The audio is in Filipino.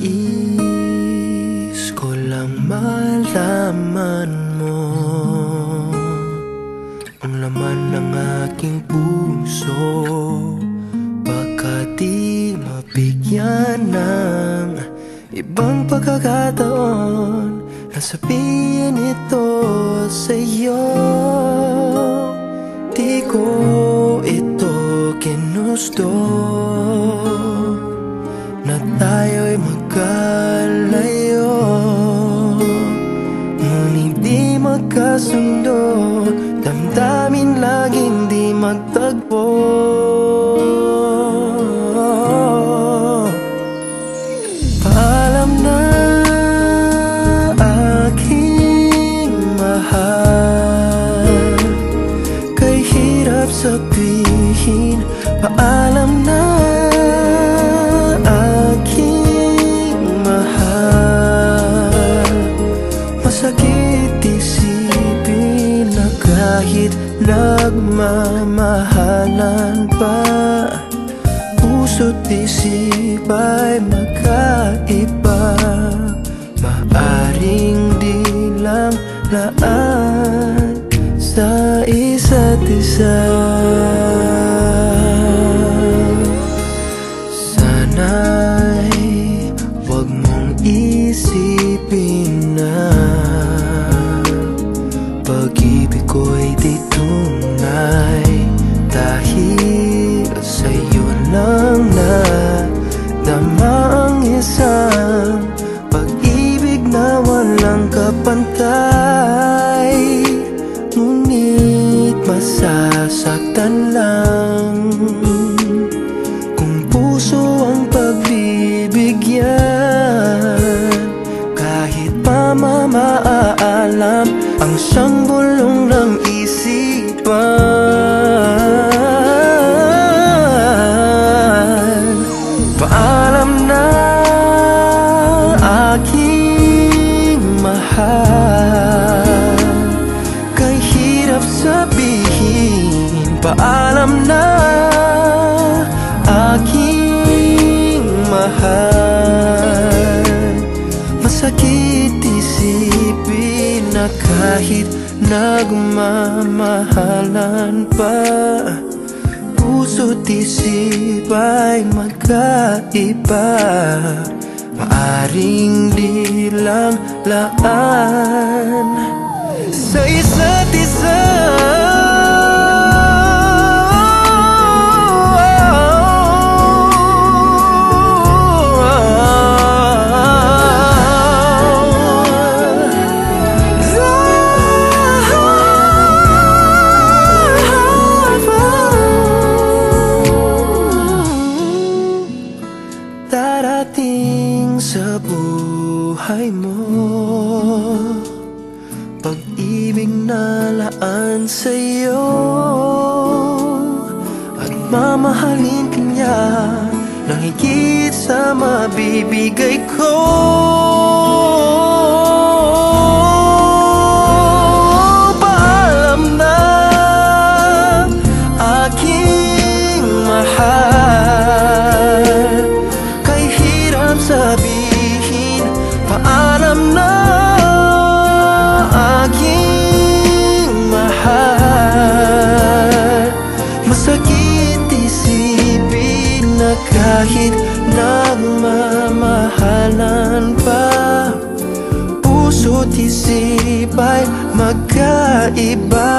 Nais ko lang malaman mo ang laman ng aking puso, baka di mabigyan ng ibang pagkakataon na sabihin ito sa'yo. Di ko ito ginusto na tayo'y magkalayo, ngunit di magkasundo, damdamin laging di magtagpo. Paalam na aking mahal, kay hirap sabihin. Paalam na kahit nagmamahalan pa, puso't isip ay magkaiba. Maaring di lang laan sa isa't isa. Sana'y huwag mong isipin na pag-ibig ko'y di tunay, dahil sa'yo lang nadama ang isang pag-ibig na walang kapantay. Ngunit masasaktan lang kung puso ang pagbibigyan, kahit pa mamaalam ang siyang bulong ng isipan. Paalam na aking mahal, kay hirap sabihin. Paalam na aking mahal, masakit isipin na kahit nagmamahalan pa, puso't isip ay magkaiba. Maaring di lang laan sa isa't isa. Darating sa buhay mo pag-ibig na laan sa'yo, at mamahalin ka niya nang higit sa mabibigay ko. Paalam na aking mahal, sabihin. Paalam na aking mahal, masakit isipin na kahit nagmamahalan pa, puso't isip ay magkaiba.